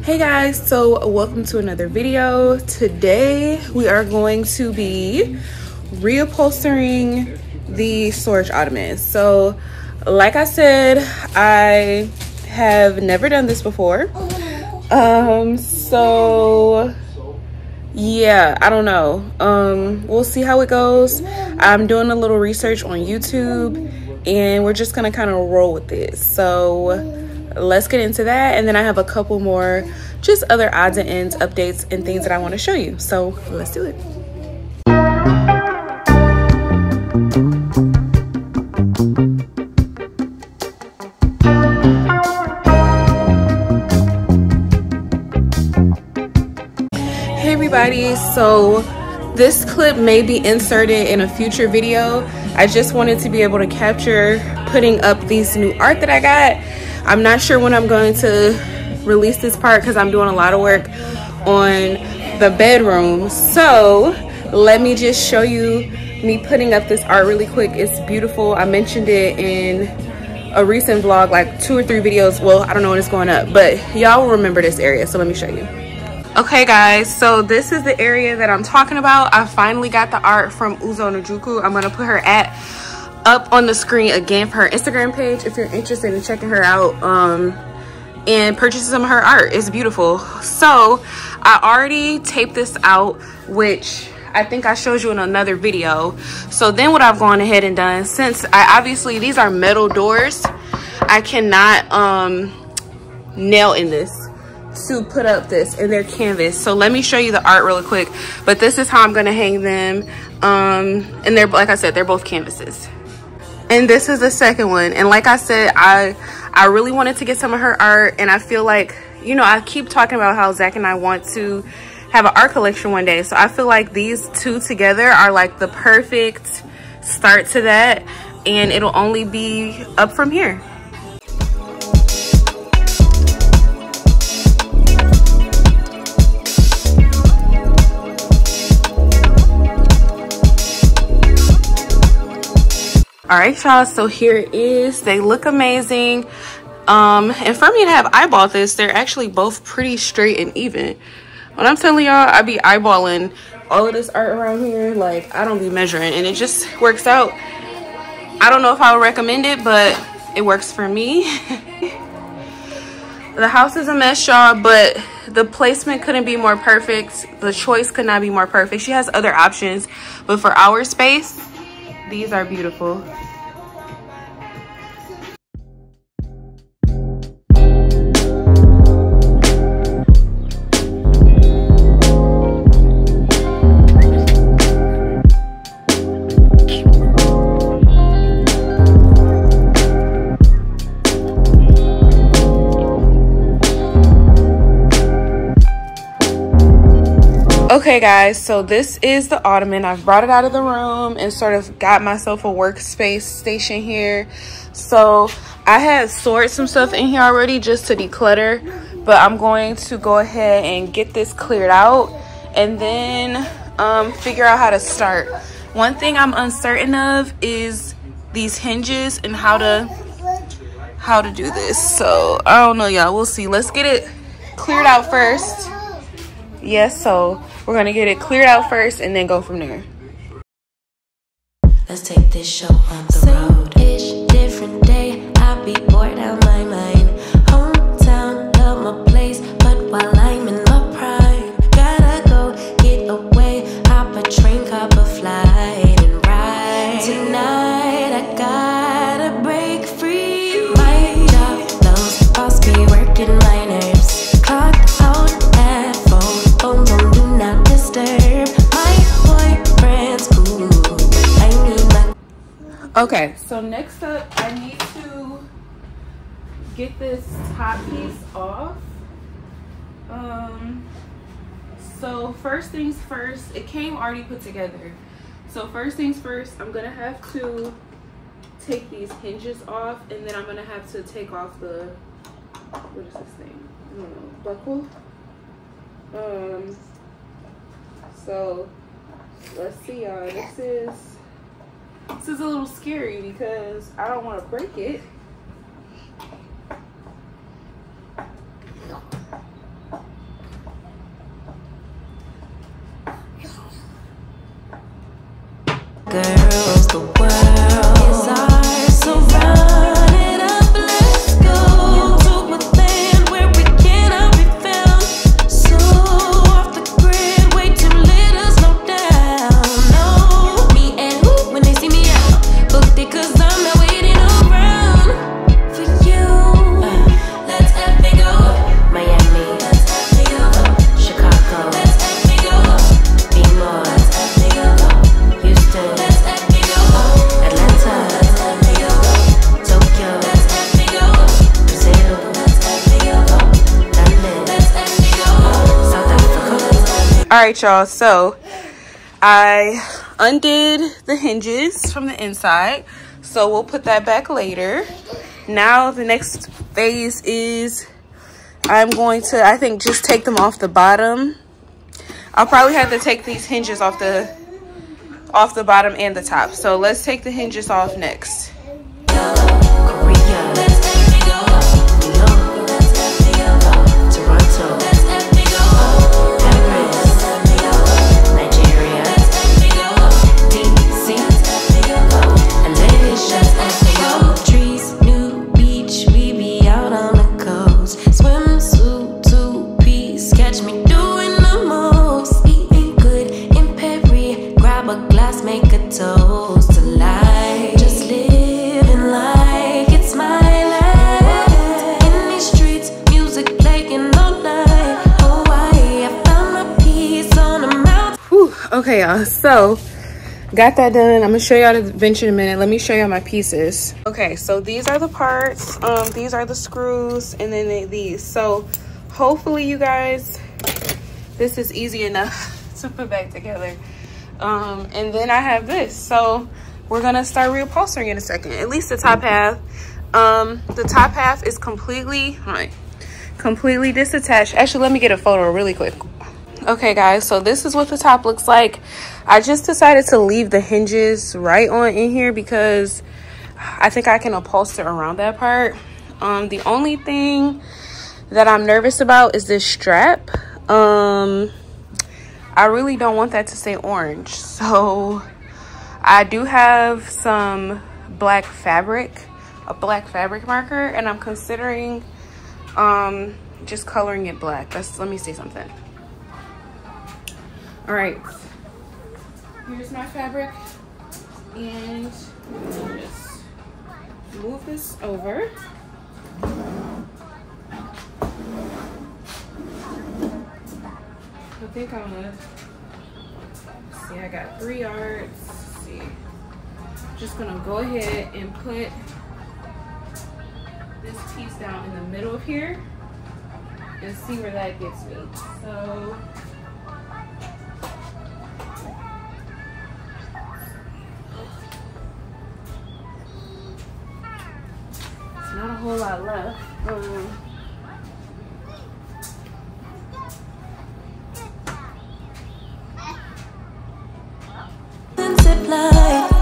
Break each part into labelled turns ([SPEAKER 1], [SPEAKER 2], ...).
[SPEAKER 1] Hey guys, so welcome to another video. Today we are going to be reupholstering the storage ottoman. So like I said, I have never done this before. So yeah, I don't know. We'll see how it goes. I'm doing a little research on YouTube and we're just gonna kind of roll with it. So let's get into that, and then I have a couple more just other odds and ends updates and things that I want to show you. So let's do it. Hey everybody, so this clip may be inserted in a future video. I just wanted to be able to capture putting up these new art that I got. I'm not sure when I'm going to release this part because I'm doing a lot of work on the bedroom. So let me just show you me putting up this art really quick. It's beautiful. I mentioned it in a recent vlog, like 2 or 3 videos. Well, I don't know when it's going up, but y'all will remember this area. So let me show you. Okay guys, so this is the area that I'm talking about. I finally got the art from Uzo Nojuku. I'm gonna put her up on the screen again for her Instagram page if you're interested in checking her out and purchasing some of her art. It's beautiful. So I already taped this out, which I think I showed you in another video. So then what I've gone ahead and done, since obviously these are metal doors, I cannot nail in this to put up this, and they're canvas. So let me show you the art really quick, but this is how I'm gonna hang them. And they're, like I said, they're both canvases. And this is the second one. And like I said, I really wanted to get some of her art, and I feel like, you know, I keep talking about how Zach and I want to have an art collection one day. So I feel like these two together are like the perfect start to that, and it'll only be up from here. All right y'all, so here it is. They look amazing, and for me to have eyeballed this, they're actually both pretty straight and even. When I'm telling y'all, I be eyeballing all of this art around here, like I don't be measuring, and it just works out. I don't know if I would recommend it, but it works for me. The house is a mess y'all, but the placement couldn't be more perfect. The choice could not be more perfect. She has other options, but for our space, these are beautiful. Okay guys, so this is the ottoman. I've brought it out of the room and sort of got myself a workspace station here. So I had stored some stuff in here already just to declutter, but I'm going to go ahead and get this cleared out and then figure out how to start. One thing I'm uncertain of is these hinges and how to do this. So I don't know y'all, we'll see. Let's get it cleared out first. Yes, so we're gonna get it cleared out first and then go from there.
[SPEAKER 2] Let's take this show on the road. Ish, different day, I be bored out my mind. Hometown, love my place, but while I'm in my prime, gotta go get away, hop a train, cop a flight and ride. Tonight I gotta break free. My job, those boss be working my nerves. Clock out at phone, do not disturb. My boyfriend's cool, I need my...
[SPEAKER 1] Okay, so next up, I need to get this top piece off. So first things first, it came already put together. So first things first, I'm gonna have to take these hinges off, and then I'm gonna have to take off the, what is this thing? I don't know, buckle. So let's see y'all, this is a little scary because I don't want to break it.
[SPEAKER 2] girls, the world is ours, so run it up, let's go to a land where we cannot be found. So off the grid, way too little, slow down. No, me and who, when they see me out, booked it cause I'm not waiting around for you. Let's have me go, Miami, let's have me go, Chicago, let's have me go, be more, let's have me go, Houston, let's have me go, Atlanta, let's have me go, Tokyo, let's have me go, Brazil, let's have me go, London, let's have me go, South Africa.
[SPEAKER 1] All right, y'all, so I undid the hinges from the inside, so we'll put that back later. Now the next phase is I'm going to, I think, just take them off the bottom. I'll probably have to take these hinges off the bottom and the top. So let's take the hinges off next.
[SPEAKER 2] Korea, let's have me go, New York, let's have me go, Toronto, let's have me go, Paris, let's have me go, Nigeria, let's have me go, DC, let's have me go, LA, let's have me go, trees, new beach, we be out on the coast, swimsuit, two-piece, catch me doing the most, eating good in Paris, grab a glass, make a toast to life, just living like it's my life, in these streets, music playing all night, Hawaii, I found my peace on the mountain.
[SPEAKER 1] Whew, okay, y'all, so got that done. I'm gonna show y'all the bench in a minute. Let me show y'all my pieces. Okay, so these are the parts, these are the screws, and then these. So hopefully you guys, this is easy enough to put back together. And then I have this, so we're gonna start reupholstering in a second, at least the top half. The top half is completely disattached. Actually, let me get a photo really quick. Okay guys, so this is what the top looks like. I just decided to leave the hinges right on in here because I think I can upholster around that part. The only thing that I'm nervous about is this strap. I really don't want that to say orange, so I do have some black fabric, a black fabric marker, and I'm considering just coloring it black. Let me see something. All right, here's my fabric, and just move this over. I think I'm gonna see, I got 3 yards. Let's see, just gonna go ahead and put this piece down in the middle of here and see where that gets me. So it's not a whole lot left.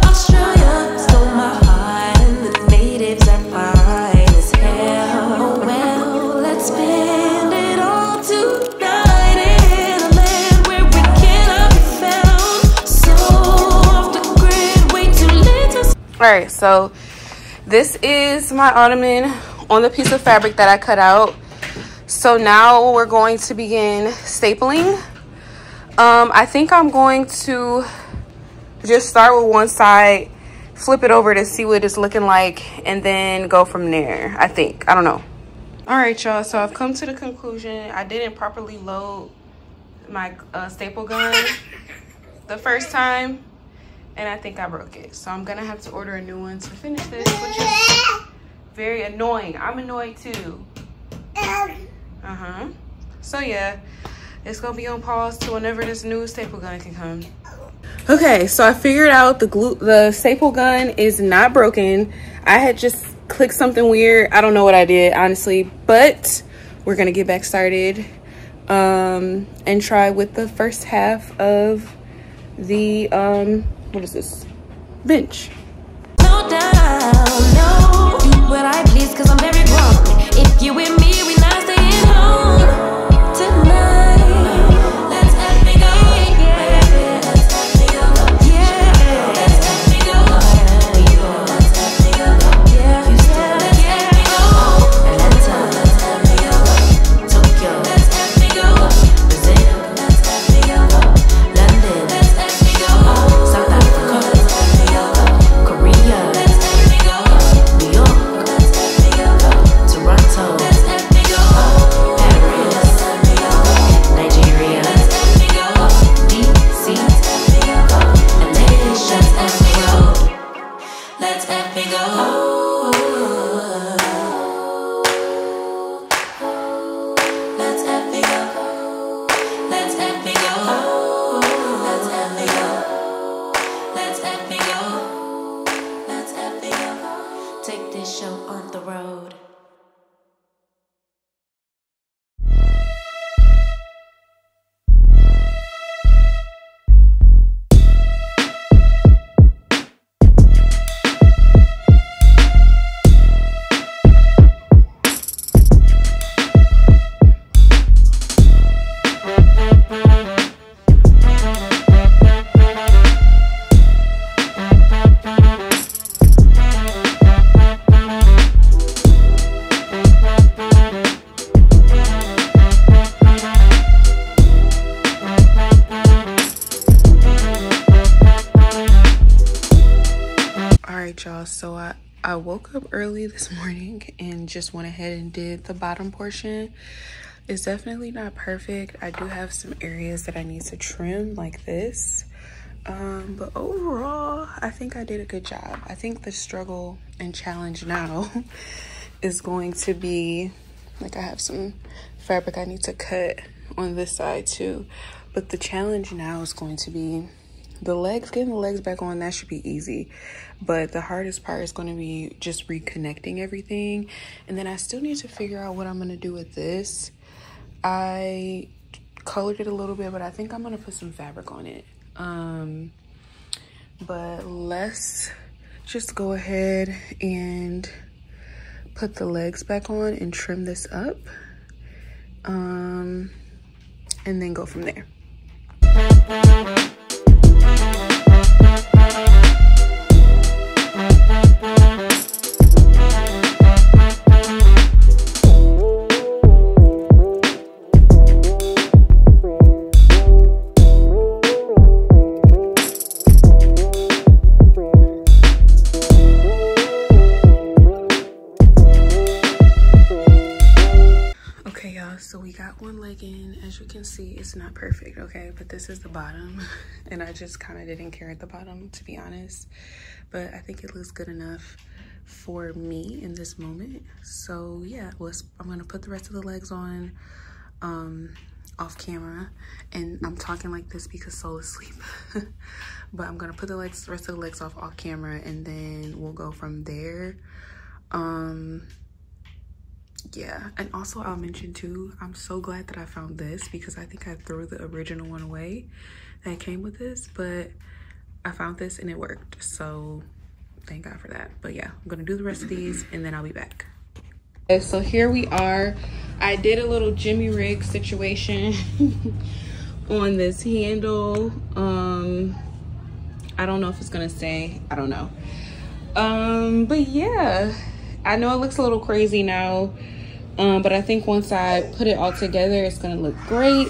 [SPEAKER 2] Australia stole my heart, and the natives are fine as hell. Oh well, let's spend it all tonight in a land where we cannot be found. So off the grid, way too little.
[SPEAKER 1] All right, so this is my ottoman on the piece of fabric that I cut out. So now we're going to begin stapling. I think I'm going to just start with one side, flip it over to see what it's looking like, and then go from there. I think, I don't know. All right, y'all, so I've come to the conclusion I didn't properly load my staple gun the first time, and I think I broke it. So I'm gonna have to order a new one to finish this, which is very annoying. I'm annoyed too. So yeah, it's gonna be on pause till whenever this new staple gun can come. Okay, so I figured out the staple gun is not broken. I had just clicked something weird. I don't know what I did, honestly, but we're gonna get back started and try with the first half of the what is this, bench.
[SPEAKER 2] No doubt, no, do what I please, cause I'm very grown. If you with me, we not staying home tonight. Let's have me go, yeah. Let's have me go, yeah. Let's
[SPEAKER 1] So I woke up early this morning and just went ahead and did the bottom portion. It's definitely not perfect. I do have some areas that I need to trim like this. But overall, I think I did a good job. I think the struggle and challenge now is going to be, like, I have some fabric I need to cut on this side too. But the challenge now is going to be the legs, getting the legs back on. That should be easy. But the hardest part is going to be just reconnecting everything. And then I still need to figure out what I'm going to do with this. I colored it a little bit, but I think I'm going to put some fabric on it. But let's just go ahead and put the legs back on and trim this up. And then go from there. So we got one leg in. As you can see, it's not perfect, okay? But this is the bottom, and I just kind of didn't care at the bottom, to be honest. But I think it looks good enough for me in this moment. So yeah, I'm gonna put the rest of the legs on off camera, and I'm talking like this because Soul is asleep. But I'm gonna put the rest of the legs off camera, and then we'll go from there. Yeah, and also I'll mention too, I'm so glad that I found this, because I think I threw the original one away that came with this, but I found this and it worked, so thank God for that. But yeah, I'm gonna do the rest of these and then I'll be back. Okay, so here we are. I did a little jimmy rig situation on this handle. I don't know if it's gonna stay, I don't know. But yeah, I know it looks a little crazy now, but I think once I put it all together, it's gonna look great.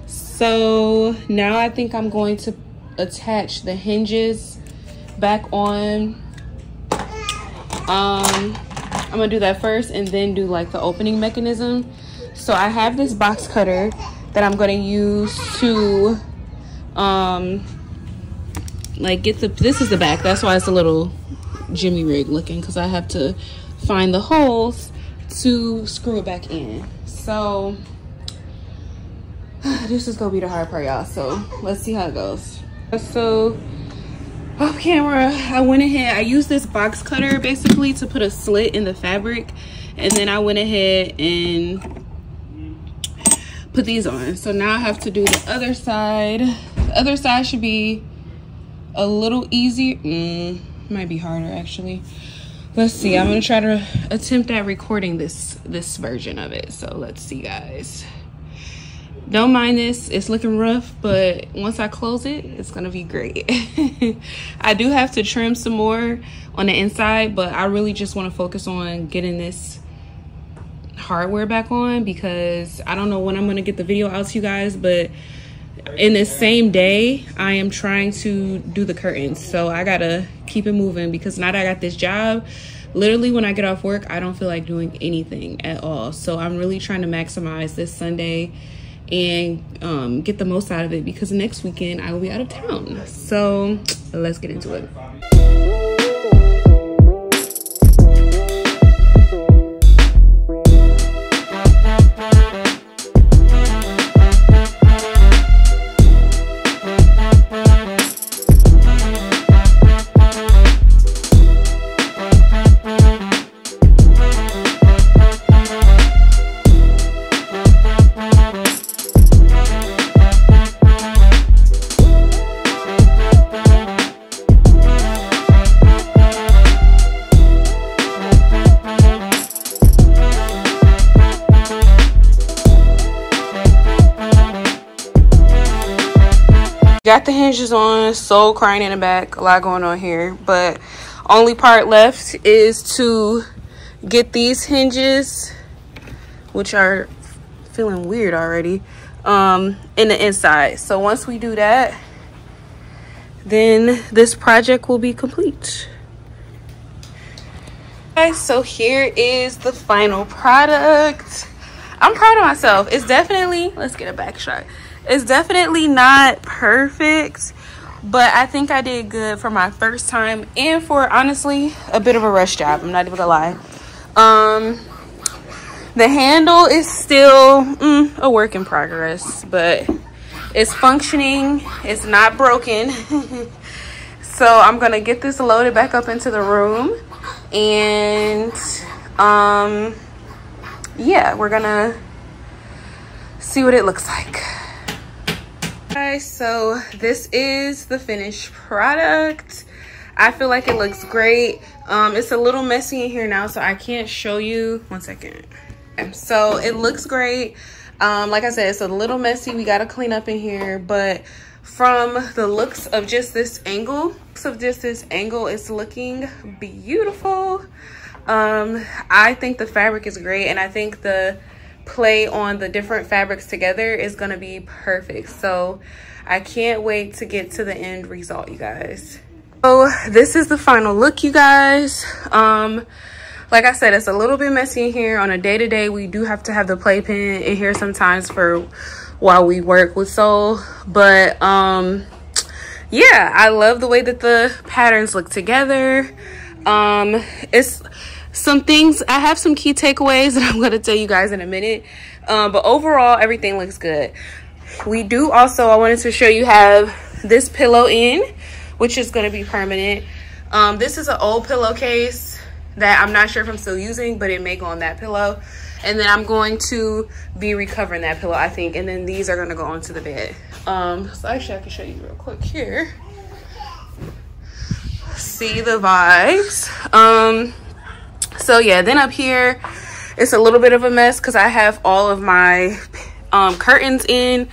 [SPEAKER 1] So now I think I'm going to attach the hinges back on. I'm gonna do that first and then do like the opening mechanism. So I have this box cutter that I'm gonna use to like get this is the back, that's why it's a little jimmy rig looking, because I have to find the holes to screw it back in. So this is gonna be the hard part, y'all, so let's see how it goes. So off camera, I went ahead, I used this box cutter basically to put a slit in the fabric, and then I went ahead and put these on. So now I have to do the other side. The other side should be a little easier. Might be harder actually. Let's see, I'm gonna try to attempt at recording this version of it. So let's see, guys. Don't mind this, it's looking rough, but once I close it, it's gonna be great. I do have to trim some more on the inside, but I really just want to focus on getting this hardware back on, because I don't know when I'm gonna get the video out to you guys, but in the same day I am trying to do the curtains, so I gotta keep it moving, because now that I got this job, literally when I get off work I don't feel like doing anything at all. So I'm really trying to maximize this Sunday and get the most out of it, because next weekend I will be out of town. So let's get into it. Got the hinges on, Soul crying in the back, a lot going on here, but only part left is to get these hinges, which are feeling weird already, in the inside. So once we do that, then this project will be complete. Guys, so here is the final product. I'm proud of myself. It's definitely, let's get a back shot. It's definitely not perfect, but I think I did good for my first time and for honestly a bit of a rush job. I'm not even gonna lie. The handle is still a work in progress, but it's functioning. It's not broken. So I'm gonna get this loaded back up into the room, and yeah, we're gonna see what it looks like. Guys, so this is the finished product. I feel like it looks great. It's a little messy in here now, so I can't show you. One second. So it looks great. Like I said, it's a little messy. We got to clean up in here, but from the looks of just this angle, it's looking beautiful. I think the fabric is great, and I think the play on the different fabrics together is going to be perfect. So I can't wait to get to the end result, you guys. So this is the final look, you guys. Like I said, it's a little bit messy in here. On a day-to-day, we do have to have the playpen in here sometimes for while we work with Soul. But yeah, I love the way that the patterns look together. It's some things, I have some key takeaways that I'm going to tell you guys in a minute. But overall, everything looks good. We do also, I wanted to show you, have this pillow in, which is going to be permanent. This is an old pillowcase that I'm not sure if I'm still using, but it may go on that pillow. And then I'm going to be recovering that pillow, I think. And then these are going to go onto the bed. So actually I can show you real quick here. See the vibes. So yeah, then up here, it's a little bit of a mess because I have all of my curtains in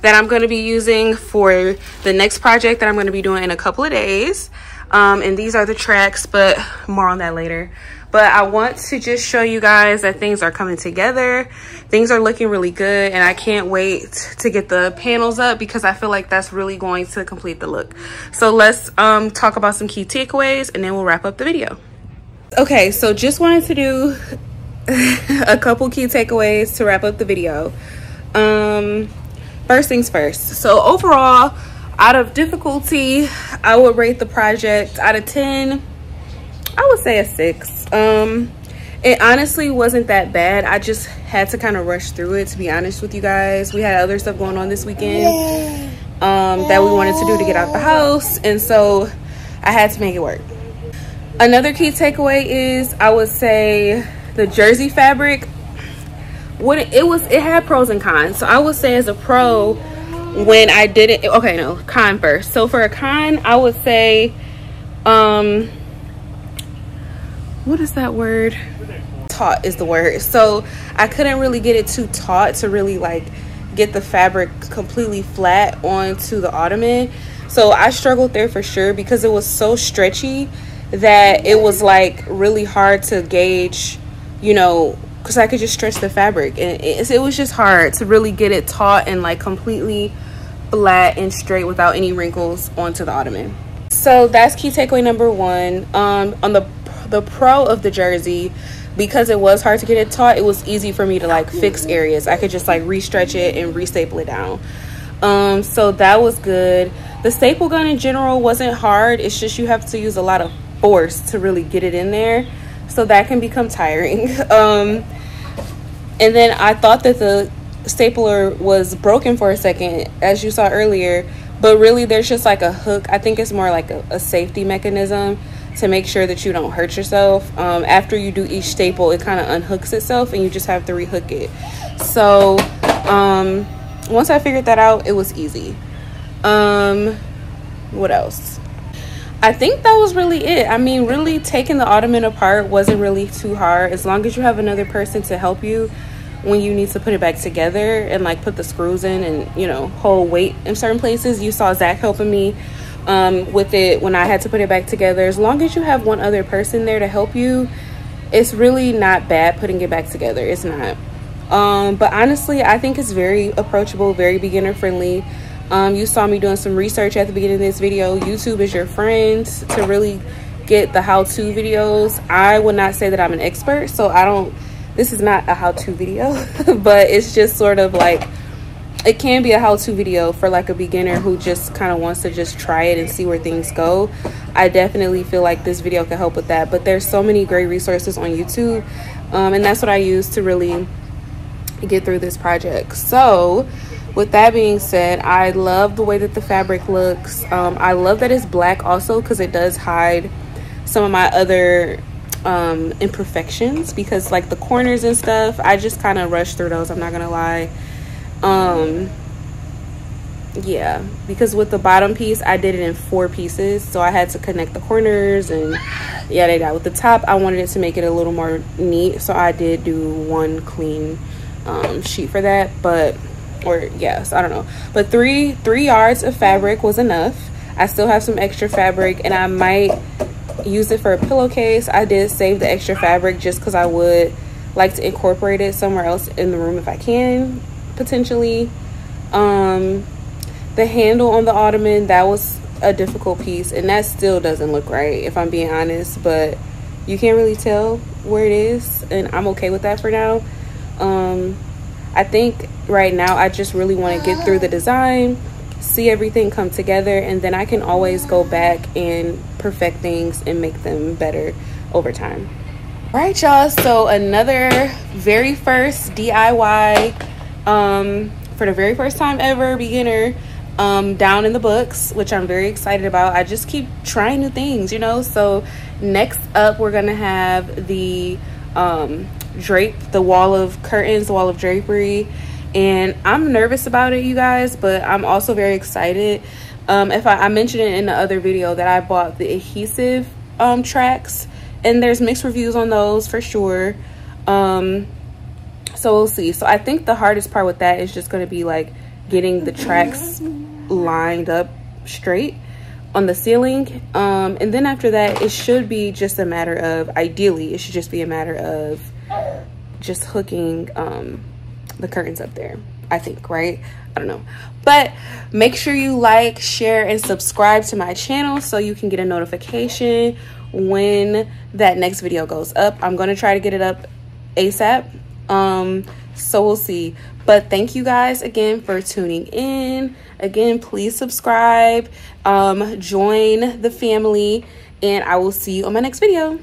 [SPEAKER 1] that I'm going to be using for the next project that I'm going to be doing in a couple of days. And these are the tracks, but more on that later. But I want to just show you guys that things are coming together. Things are looking really good, and I can't wait to get the panels up because I feel like that's really going to complete the look. So let's talk about some key takeaways, and then we'll wrap up the video. Okay, so just wanted to do a couple key takeaways to wrap up the video. First things first. So overall, out of difficulty, I would rate the project out of 10. I would say a 6. It honestly wasn't that bad. I just had to kind of rush through it, to be honest with you guys. We had other stuff going on this weekend that we wanted to do to get out the house, and so I had to make it work. Another key takeaway is, I would say the jersey fabric, it had pros and cons. So I would say as a pro, when I did it, okay, no, con first. So for a con, I would say, what is that word? Taut is the word. So I couldn't really get it too taut to really like get the fabric completely flat onto the ottoman. So I struggled there for sure because it was so stretchy that it was like really hard to gauge, you know, because I could just stretch the fabric, and it was just hard to really get it taut and like completely flat and straight without any wrinkles onto the ottoman. So that's key takeaway number 1. On the pro of the jersey, because it was hard to get it taut, it was easy for me to like fix areas. I could just like re-stretch it and re-staple it down. So that was good. The staple gun in general wasn't hard. It's just you have to use a lot of force to really get it in there, so that can become tiring. And then I thought that the stapler was broken for a second, as you saw earlier, but really there's just like a hook. I think it's more like a safety mechanism to make sure that you don't hurt yourself. After you do each staple, it kind of unhooks itself and you just have to rehook it. So once I figured that out, it was easy. What else? I think that was really it. I mean, really taking the ottoman apart wasn't really too hard, as long as you have another person to help you when you need to put it back together and like put the screws in and, you know, hold weight in certain places. You saw Zach helping me with it when I had to put it back together. As long as you have one other person there to help you, it's really not bad putting it back together. It's not. But honestly, I think it's very approachable, very beginner friendly. You saw me doing some research at the beginning of this video. YouTube is your friend to really get the how-to videos. I would not say that I'm an expert, so this is not a how-to video, but it's just sort of like, it can be a how-to video for like a beginner who just kind of wants to just try it and see where things go. I definitely feel like this video can help with that, but there's so many great resources on YouTube, and that's what I use to really get through this project. So with that being said, I love the way that the fabric looks. I love that it's black also, because it does hide some of my other imperfections, because like the corners and stuff, I just kind of rushed through those, I'm not gonna lie. Yeah, because with the bottom piece I did it in 4 pieces, so I had to connect the corners and yada yada. With the top, I wanted it to make it a little more neat, so I did do 1 clean sheet for that. But yes, I don't know, but 3 yards of fabric was enough. I still have some extra fabric, and I might use it for a pillowcase. I did save the extra fabric just because I would like to incorporate it somewhere else in the room if I can, potentially. The handle on the ottoman, that was a difficult piece, and that still doesn't look right, if I'm being honest, but you can't really tell where it is, and I'm okay with that for now. I think right now I just really want to get through the design, see everything come together, and then I can always go back and perfect things and make them better over time. All right, y'all, so another very first DIY for the very first time ever, beginner, down in the books, which I'm very excited about. I just keep trying new things, you know. So next up, we're gonna have the the wall of curtains, the wall of drapery, and I'm nervous about it, you guys, but I'm also very excited. If I mentioned it in the other video that I bought the adhesive tracks, and there's mixed reviews on those for sure. So we'll see. So I think the hardest part with that is just going to be like getting the tracks lined up straight on the ceiling, and then after that it should be just a matter of, ideally it should just be a matter of just hooking the curtains up there, I think, right? I don't know, but make sure you like, share, and subscribe to my channel so you can get a notification when that next video goes up. I'm going to try to get it up ASAP, so we'll see. But thank you guys again for tuning in. Again, please subscribe, join the family, and I will see you on my next video.